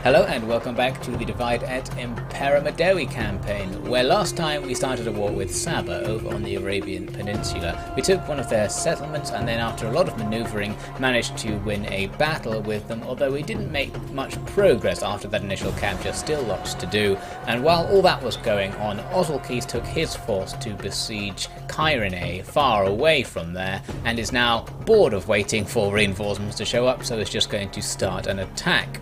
Hello and welcome back to the Divide at Impera Medewi campaign, where last time we started a war with Saba over on the Arabian Peninsula. We took one of their settlements and then after a lot of manoeuvring managed to win a battle with them, although we didn't make much progress after that initial capture, still lots to do. And while all that was going on, Ozilkis took his force to besiege Kyrene, far away from there, and is now bored of waiting for reinforcements to show up, so is just going to start an attack.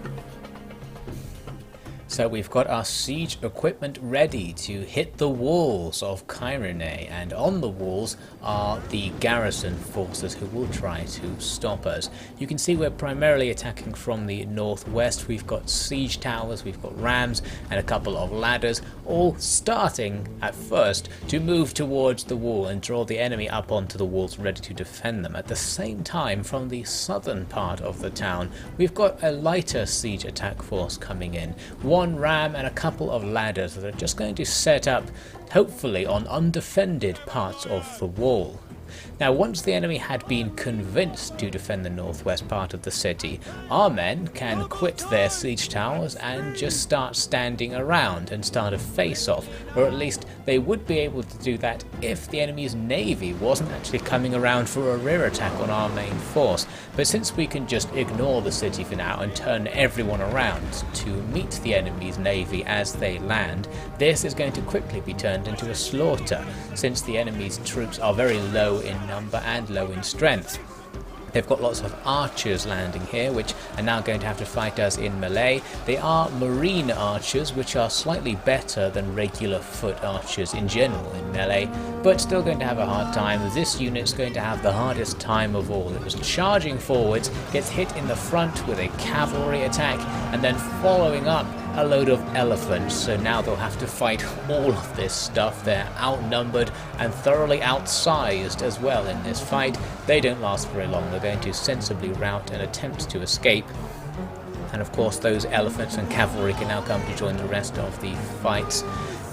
So we've got our siege equipment ready to hit the walls of Kyrene, and on the walls are the garrison forces who will try to stop us. You can see we're primarily attacking from the northwest. We've got siege towers, we've got rams and a couple of ladders, all starting at first to move towards the wall and draw the enemy up onto the walls ready to defend them. At the same time, from the southern part of the town, we've got a lighter siege attack force coming in. One ram and a couple of ladders that are just going to set up, hopefully, on undefended parts of the wall. Now, once the enemy had been convinced to defend the northwest part of the city, our men can quit their siege towers and just start standing around and start a face-off, or at least they would be able to do that if the enemy's navy wasn't actually coming around for a rear attack on our main force. But since we can just ignore the city for now and turn everyone around to meet the enemy's navy as they land, this is going to quickly be turned into a slaughter, since the enemy's troops are very low in number and low in strength. They've got lots of archers landing here, which are now going to have to fight us in melee. They are marine archers, which are slightly better than regular foot archers in general in melee, but still going to have a hard time. This unit's going to have the hardest time of all. It was charging forwards, gets hit in the front with a cavalry attack, and then following up a load of elephants, so now they'll have to fight all of this stuff. They're outnumbered and thoroughly outsized as well in this fight. They don't last very long. They're going to sensibly rout and attempt to escape. And of course those elephants and cavalry can now come to join the rest of the fights.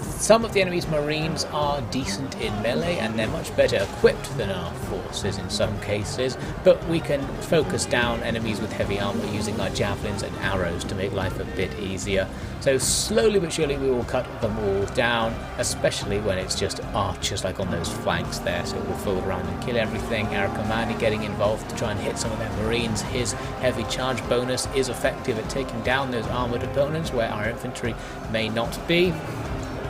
Some of the enemy's marines are decent in melee and they're much better equipped than our forces in some cases, but we can focus down enemies with heavy armor using our javelins and arrows to make life a bit easier. So slowly but surely we will cut them all down, especially when it's just archers like on those flanks there, so we'll fool around and kill everything. Arrakkamani getting involved to try and hit some of their marines. His heavy charge bonus is effective at taking down those armoured opponents where our infantry may not be.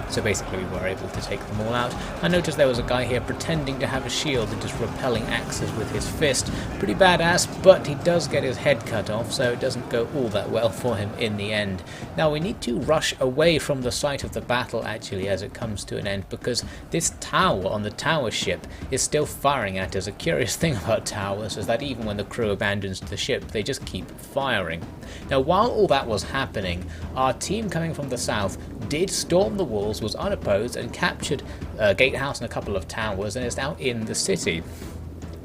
So basically we were able to take them all out. I noticed there was a guy here pretending to have a shield and just repelling axes with his fist. Pretty badass, but he does get his head cut off, so it doesn't go all that well for him in the end. Now we need to rush away from the site of the battle actually as it comes to an end, because this tower on the tower ship is still firing at us. A curious thing about towers is that even when the crew abandons the ship, they just keep firing. Now while all that was happening, our team coming from the south did storm the walls, was unopposed and captured a gatehouse and a couple of towers and is now in the city.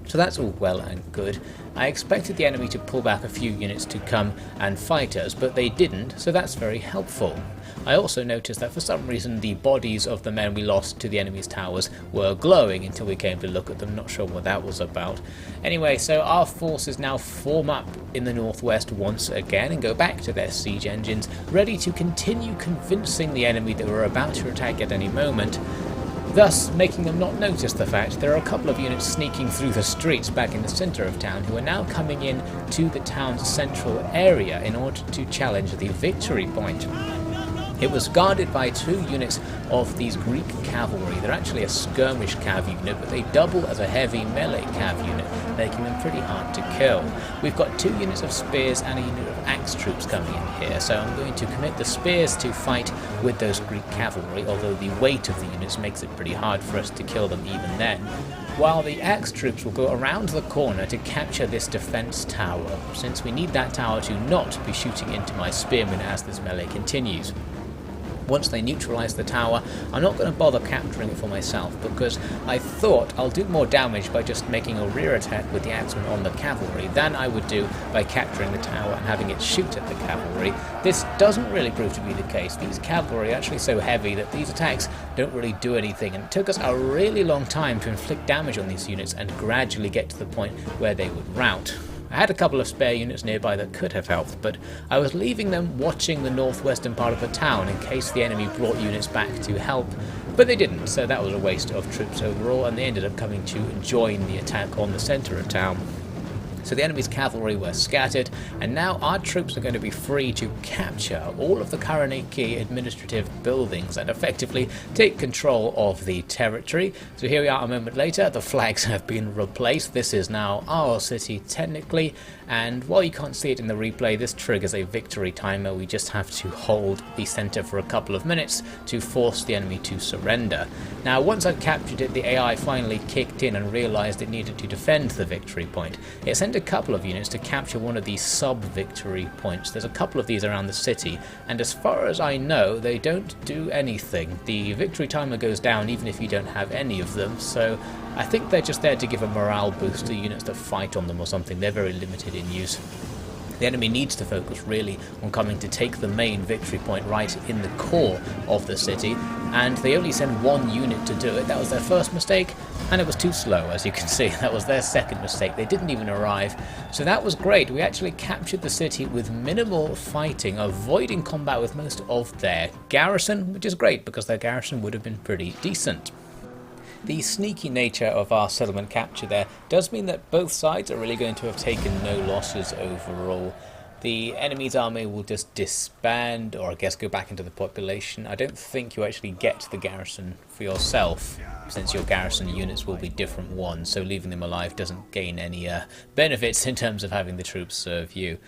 So that's all well and good. I expected the enemy to pull back a few units to come and fight us, but they didn't, so that's very helpful. I also noticed that for some reason the bodies of the men we lost to the enemy's towers were glowing until we came to look at them. Not sure what that was about. Anyway, so our forces now form up in the northwest once again and go back to their siege engines, ready to continue convincing the enemy that we're about to attack at any moment, thus making them not notice the fact there are a couple of units sneaking through the streets back in the centre of town who are now coming in to the town's central area in order to challenge the victory point. It was guarded by 2 units of these Greek cavalry. They're actually a skirmish cav unit, but they double as a heavy melee cav unit, making them pretty hard to kill. We've got 2 units of spears and a unit of axe troops coming in here, so I'm going to commit the spears to fight with those Greek cavalry, although the weight of the units makes it pretty hard for us to kill them even then. While the axe troops will go around the corner to capture this defense tower, since we need that tower to not be shooting into my spearmen as this melee continues. Once they neutralise the tower, I'm not going to bother capturing it for myself, because I thought I'll do more damage by just making a rear attack with the axemen on the cavalry than I would do by capturing the tower and having it shoot at the cavalry. This doesn't really prove to be the case. These cavalry are actually so heavy that these attacks don't really do anything, and it took us a really long time to inflict damage on these units and gradually get to the point where they would rout. I had a couple of spare units nearby that could have helped, but I was leaving them watching the northwestern part of the town in case the enemy brought units back to help, but they didn't, so that was a waste of troops overall, and they ended up coming to join the attack on the centre of town. So the enemy's cavalry were scattered, and now our troops are going to be free to capture all of the Kyrene key administrative buildings and effectively take control of the territory. So here we are a moment later, the flags have been replaced. This is now our city technically, and while you can't see it in the replay, this triggers a victory timer. We just have to hold the centre for a couple of minutes to force the enemy to surrender. Now once I'd captured it, the AI finally kicked in and realised it needed to defend the victory point. It sent a couple of units to capture one of these sub-victory points. There's a couple of these around the city, and as far as I know, they don't do anything. The victory timer goes down even if you don't have any of them, so I think they're just there to give a morale boost to units that fight on them or something. They're very limited in use. The enemy needs to focus really on coming to take the main victory point right in the core of the city, and they only send one unit to do it. That was their first mistake, and it was too slow, as you can see. That was their second mistake. They didn't even arrive, so that was great. We actually captured the city with minimal fighting, avoiding combat with most of their garrison, which is great because their garrison would have been pretty decent. The sneaky nature of our settlement capture there does mean that both sides are really going to have taken no losses overall. The enemy's army will just disband, or I guess go back into the population. I don't think you actually get the garrison for yourself, since your garrison units will be different ones, so leaving them alive doesn't gain any benefits in terms of having the troops serve you.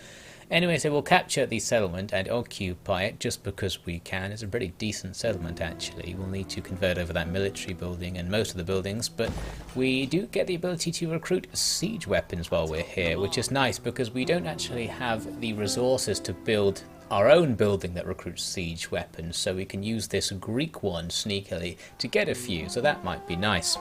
Anyway, so we'll capture the settlement and occupy it just because we can. It's a pretty decent settlement actually. We'll need to convert over that military building and most of the buildings, but we do get the ability to recruit siege weapons while we're here, which is nice because we don't actually have the resources to build our own building that recruits siege weapons, so we can use this Greek one sneakily to get a few, so that might be nice.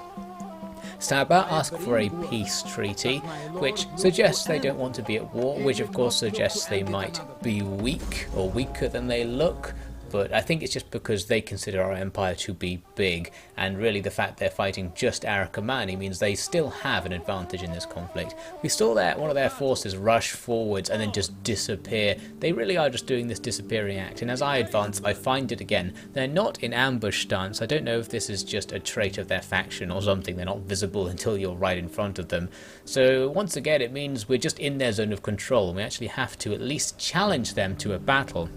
Saba ask for a peace treaty, which suggests they don't want to be at war, which of course suggests they might be weak or weaker than they look. But I think it's just because they consider our empire to be big, and really the fact they're fighting just Arrakkamani means they still have an advantage in this conflict. We saw one of their forces rush forwards and then just disappear. They really are just doing this disappearing act, and as I advance I find it again. They're not in ambush stance. I don't know if this is just a trait of their faction or something. They're not visible until you're right in front of them. So once again it means we're just in their zone of control, and we actually have to at least challenge them to a battle.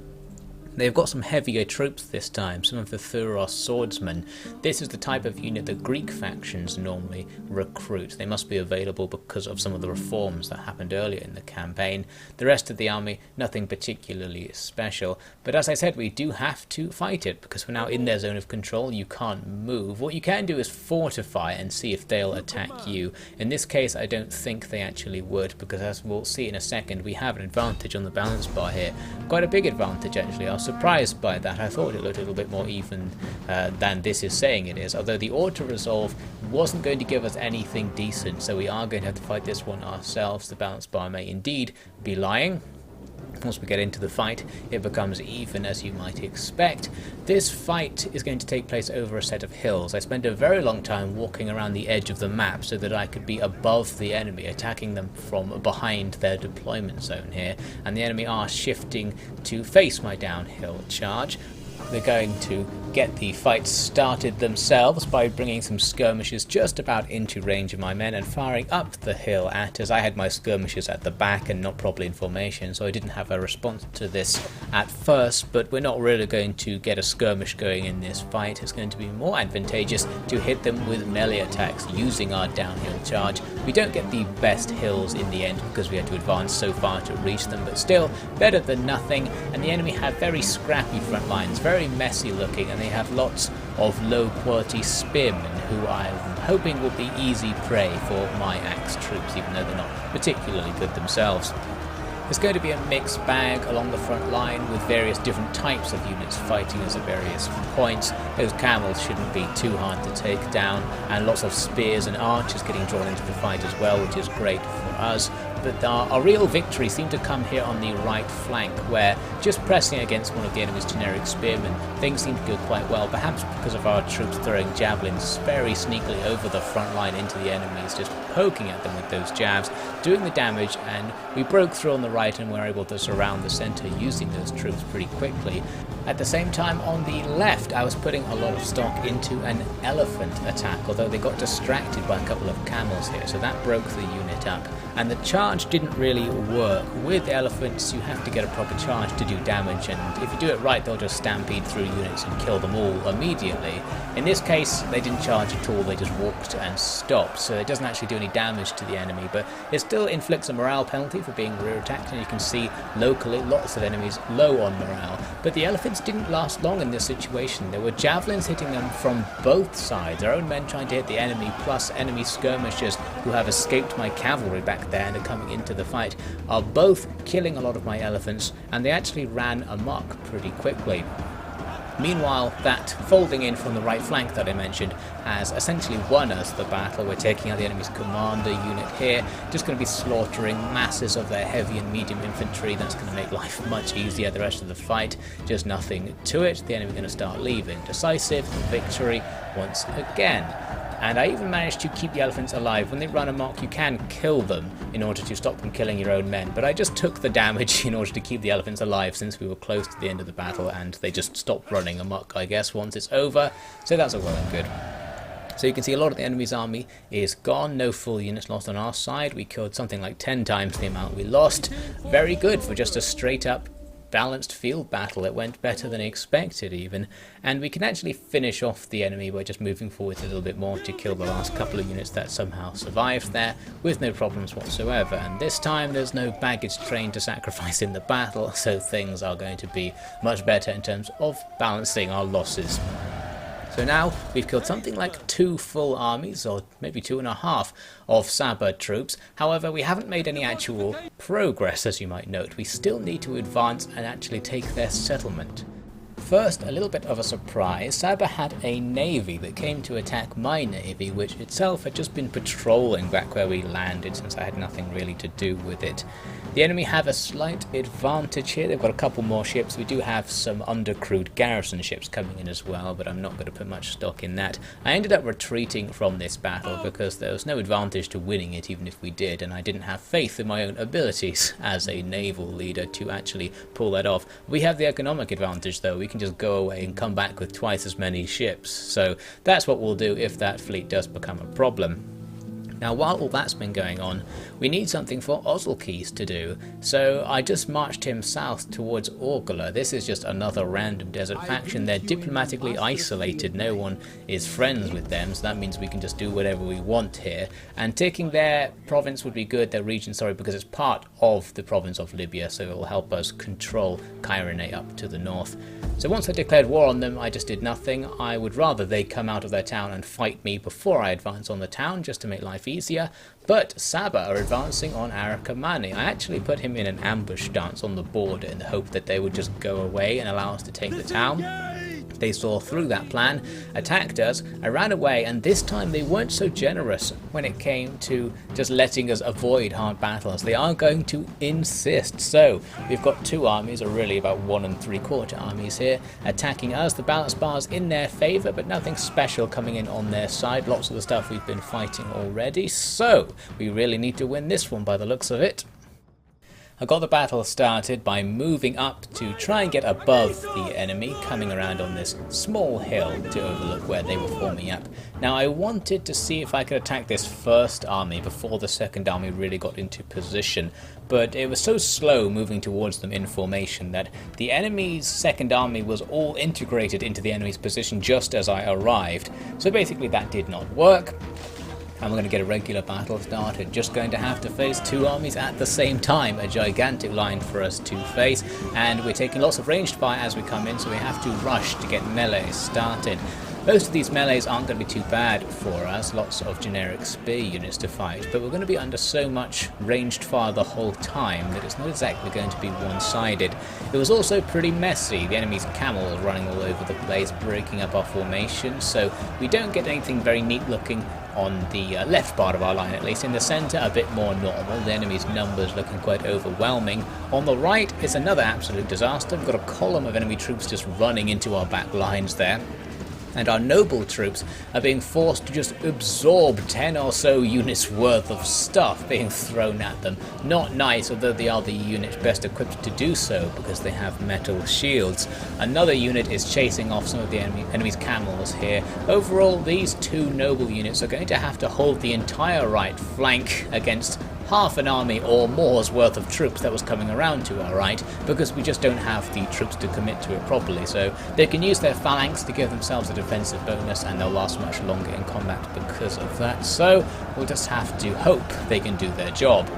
They've got some heavier troops this time, some of the Thuros swordsmen. This is the type of unit that Greek factions normally recruit. They must be available because of some of the reforms that happened earlier in the campaign. The rest of the army, nothing particularly special. But as I said, we do have to fight it because we're now in their zone of control. You can't move. What you can do is fortify and see if they'll attack you. In this case, I don't think they actually would, because as we'll see in a second, we have an advantage on the balance bar here. Quite a big advantage actually. I was surprised by that. I thought it looked a little bit more even than this is saying it is, although the auto-resolve wasn't going to give us anything decent, so we are going to have to fight this one ourselves. The balance bar may indeed be lying. Once we get into the fight, it becomes even, as you might expect. This fight is going to take place over a set of hills. I spent a very long time walking around the edge of the map so that I could be above the enemy, attacking them from behind their deployment zone here, and the enemy are shifting to face my downhill charge. They're going to get the fight started themselves by bringing some skirmishers just about into range of my men and firing up the hill at us. I had my skirmishers at the back and not properly in formation, so I didn't have a response to this at first, but we're not really going to get a skirmish going in this fight. It's going to be more advantageous to hit them with melee attacks using our downhill charge. We don't get the best hills in the end because we had to advance so far to reach them, but still better than nothing. And the enemy have very scrappy front lines, very messy looking, and they have lots of low quality spearmen who I'm hoping will be easy prey for my axe troops, even though they're not particularly good themselves. There's going to be a mixed bag along the front line with various different types of units fighting us at various points. Those camels shouldn't be too hard to take down, and lots of spears and archers getting drawn into the fight as well, which is great for us. but our real victory seemed to come here on the right flank, where just pressing against one of the enemy's generic spearmen, things seemed to go quite well, perhaps because of our troops throwing javelins very sneakily over the front line into the enemies, just poking at them with those jabs, doing the damage, and we broke through on the right and were able to surround the centre using those troops pretty quickly. At the same time, on the left, I was putting a lot of stock into an elephant attack, although they got distracted by a couple of camels here, so that broke the unit up. And the charge didn't really work. With elephants, you have to get a proper charge to do damage, and if you do it right, they'll just stampede through units and kill them all immediately. In this case, they didn't charge at all, they just walked and stopped, so it doesn't actually do any damage to the enemy, but it still inflicts a morale penalty for being rear attacked, and you can see locally lots of enemies low on morale. But the elephants didn't last long in this situation. There were javelins hitting them from both sides, our own men trying to hit the enemy, plus enemy skirmishers who have escaped my cavalry back there and are coming into the fight, are both killing a lot of my elephants, and they actually ran amok pretty quickly. Meanwhile, that folding in from the right flank that I mentioned has essentially won us the battle. We're taking out the enemy's commander unit here, just going to be slaughtering masses of their heavy and medium infantry. That's going to make life much easier the rest of the fight, just nothing to it. The enemy going to start leaving. Decisive victory once again. And I even managed to keep the elephants alive. When they run amok, you can kill them in order to stop them killing your own men. But I just took the damage in order to keep the elephants alive, since we were close to the end of the battle and they just stopped running amok, I guess, once it's over. So that's all well and good. So you can see a lot of the enemy's army is gone, no full units lost on our side. We killed something like 10 times the amount we lost. Very good for just a straight up balanced field battle. It went better than expected even, and we can actually finish off the enemy by just moving forward a little bit more to kill the last couple of units that somehow survived there with no problems whatsoever. And this time there's no baggage train to sacrifice in the battle, so things are going to be much better in terms of balancing our losses. So now we've killed something like 2 full armies, or maybe 2.5 of Saba troops. However, we haven't made any actual progress, as you might note. We still need to advance and actually take their settlement. First, a little bit of a surprise. Saba had a navy that came to attack my navy, which itself had just been patrolling back where we landed, since I had nothing really to do with it. The enemy have a slight advantage here. They've got a couple more ships. We do have some undercrewed garrison ships coming in as well, but I'm not going to put much stock in that. I ended up retreating from this battle because there was no advantage to winning it, even if we did, and I didn't have faith in my own abilities as a naval leader to actually pull that off. We have the economic advantage though. We can just go away and come back with twice as many ships, so that's what we'll do if that fleet does become a problem. Now, while all that's been going on, we need something for Ozilkeys to do, so I just marched him south towards Orgula. This is just another random desert faction. They're diplomatically isolated, no one is friends with them, so that means we can just do whatever we want here. And taking their province would be good, their region, sorry, because it's part of the province of Libya, so it will help us control Kyrene up to the north. So once I declared war on them, I just did nothing. I would rather they come out of their town and fight me before I advance on the town, just to make life easier. But Saba are advancing on Arrakkamani. I actually put him in an ambush stance on the border in the hope that they would just go away and allow us to take the town. They saw through that plan, attacked us, I ran away, and this time they weren't so generous when it came to just letting us avoid hard battles. They are going to insist. So we've got 2 armies, or really about 1 3/4 armies here, attacking us. The balance bar's in their favour, but nothing special coming in on their side. Lots of the stuff we've been fighting already, so we really need to win this one by the looks of it. I got the battle started by moving up to try and get above the enemy, coming around on this small hill to overlook where they were forming up. Now I wanted to see if I could attack this first army before the second army really got into position, but it was so slow moving towards them in formation that the enemy's second army was all integrated into the enemy's position just as I arrived, so basically that did not work. And we're going to get a regular battle started, just going to have to face 2 armies at the same time, a gigantic line for us to face, and we're taking lots of ranged fire as we come in, so we have to rush to get melee started. Most of these melees aren't going to be too bad for us, lots of generic spear units to fight, but we're going to be under so much ranged fire the whole time that it's not exactly going to be one-sided. It was also pretty messy, the enemy's camel was running all over the place, breaking up our formation, so we don't get anything very neat looking on the left part of our line at least. In the centre a bit more normal, the enemy's numbers looking quite overwhelming. On the right is another absolute disaster, we've got a column of enemy troops just running into our back lines there. And our noble troops are being forced to just absorb 10 or so units worth of stuff being thrown at them. Not nice, although they are the units best equipped to do so because they have metal shields. Another unit is chasing off some of the enemy's camels here. Overall, these two noble units are going to have to hold the entire right flank against half an army or more's worth of troops that was coming around to our right, because we just don't have the troops to commit to it properly. So they can use their phalanx to give themselves a defensive bonus and they'll last much longer in combat because of that. So we'll just have to hope they can do their job.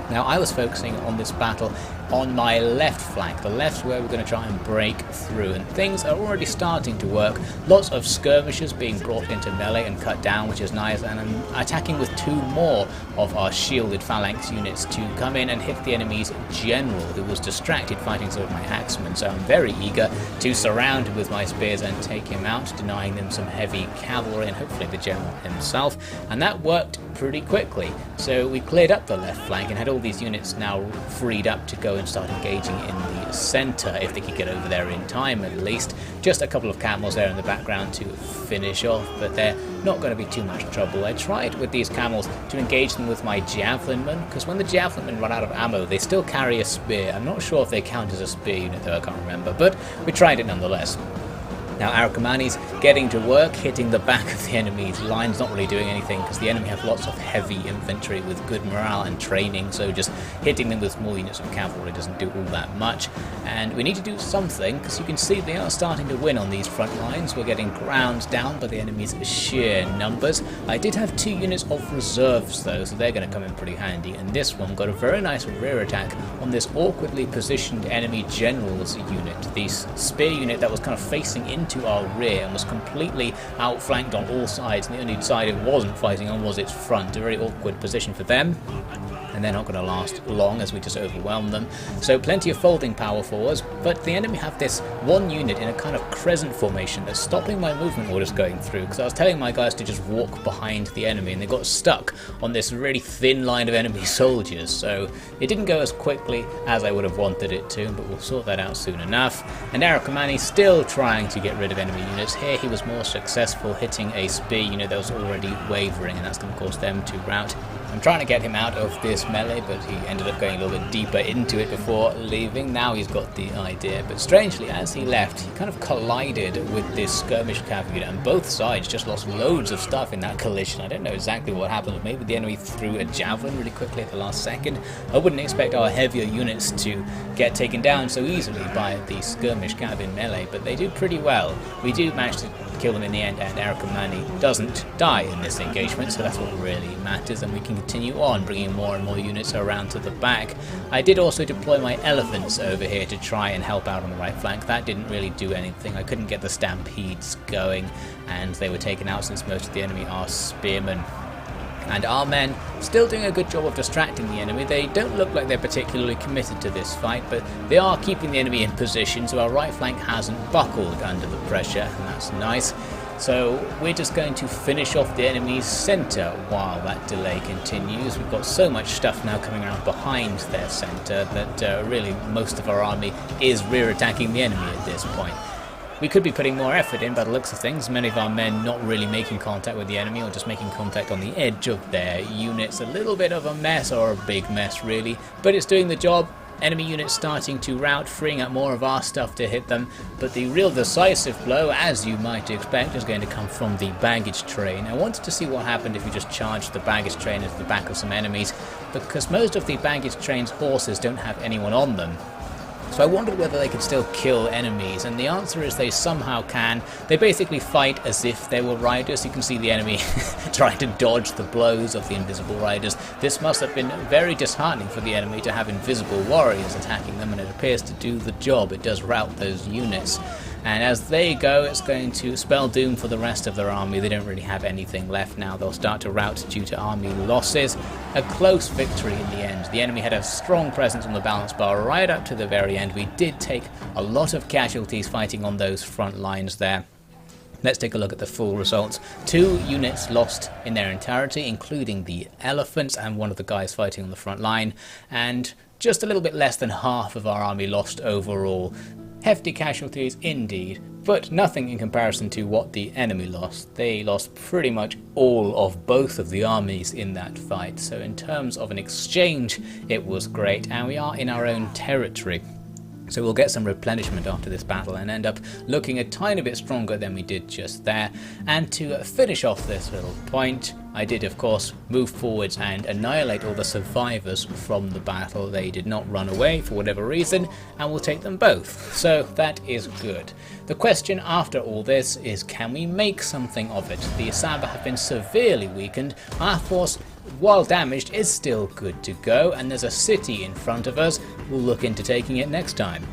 Now I was focusing on this battle on my left flank. The left's where we're going to try and break through, and things are already starting to work. Lots of skirmishers being brought into melee and cut down, which is nice, and I'm attacking with two more of our shielded phalanx units to come in and hit the enemy's general, who was distracted fighting some of my axemen. So I'm very eager to surround him with my spears and take him out, denying them some heavy cavalry and hopefully the general himself, and that worked pretty quickly. So we cleared up the left flank and had all these units now freed up to go and start engaging in the centre, if they could get over there in time at least. Just a couple of camels there in the background to finish off, but they're not going to be too much trouble. I tried with these camels to engage them with my javelin men, because when the javelin men run out of ammo they still carry a spear. I'm not sure if they count as a spear unit though, I can't remember, but we tried it nonetheless. Now Arrakkamani's getting to work, hitting the back of the enemy's lines, not really doing anything because the enemy have lots of heavy infantry with good morale and training, so just hitting them with small units of cavalry doesn't do all that much. And we need to do something, because you can see they are starting to win on these front lines. We're getting ground down by the enemy's sheer numbers. I did have two units of reserves though, so they're going to come in pretty handy, and this one got a very nice rear attack on this awkwardly positioned enemy general's unit, the spear unit that was kind of facing into our rear and was completely outflanked on all sides, and the only side it wasn't fighting on was its front. A very awkward position for them, and they're not going to last long as we just overwhelm them. So plenty of folding power for us, but the enemy have this one unit in a kind of crescent formation that's stopping my movement orders going through, because I was telling my guys to just walk behind the enemy and they got stuck on this really thin line of enemy soldiers. So it didn't go as quickly as I would have wanted it to, but we'll sort that out soon enough. And Arrakkamani still trying to get rid of enemy units. Here he was more successful, hitting a spear unit that was already wavering, and that's going to cause them to rout. I'm trying to get him out of this melee, but he ended up going a little bit deeper into it before leaving. Now he's got the idea, but strangely, as he left, he kind of collided with this skirmish cavalry, and both sides just lost loads of stuff in that collision. I don't know exactly what happened, but maybe the enemy threw a javelin really quickly at the last second. I wouldn't expect our heavier units to get taken down so easily by the skirmish cav in melee, but they do pretty well. We do manage to kill them in the end, and Arrakkamani doesn't die in this engagement, so that's what really matters, and we can continue on bringing more and more units around to the back. I did also deploy my elephants over here to try and help out on the right flank. That didn't really do anything. I couldn't get the stampedes going, and they were taken out since most of the enemy are spearmen. And our men still doing a good job of distracting the enemy. They don't look like they're particularly committed to this fight, but they are keeping the enemy in position, so our right flank hasn't buckled under the pressure, and that's nice. So we're just going to finish off the enemy's centre while that delay continues. We've got so much stuff now coming around behind their centre that really most of our army is rear attacking the enemy at this point. We could be putting more effort in by the looks of things, many of our men not really making contact with the enemy or just making contact on the edge of their units. A little bit of a mess, or a big mess really, but it's doing the job. Enemy units starting to rout, freeing up more of our stuff to hit them, but the real decisive blow, as you might expect, is going to come from the baggage train. I wanted to see what happened if you just charged the baggage train into the back of some enemies, because most of the baggage train's horses don't have anyone on them. So I wondered whether they could still kill enemies, and the answer is they somehow can. They basically fight as if they were riders. You can see the enemy trying to dodge the blows of the invisible riders. This must have been very disheartening for the enemy to have invisible warriors attacking them, and it appears to do the job. It does rout those units. and as they go, it's going to spell doom for the rest of their army. They don't really have anything left now. They'll start to rout due to army losses. A close victory in the end. The enemy had a strong presence on the balance bar right up to the very end. We did take a lot of casualties fighting on those front lines there. Let's take a look at the full results. 2 units lost in their entirety, including the elephants and one of the guys fighting on the front line, and just a little bit less than half of our army lost overall. Hefty casualties indeed, but nothing in comparison to what the enemy lost. They lost pretty much all of both of the armies in that fight, so in terms of an exchange, it was great, and we are in our own territory. So we'll get some replenishment after this battle and end up looking a tiny bit stronger than we did just there. And to finish off this little point, I did of course move forwards and annihilate all the survivors from the battle. They did not run away for whatever reason, and we'll take them both. So that is good. The question after all this is, can we make something of it? The Saba have been severely weakened. Our force, while damaged, is still good to go, and there's a city in front of us. We'll look into taking it next time.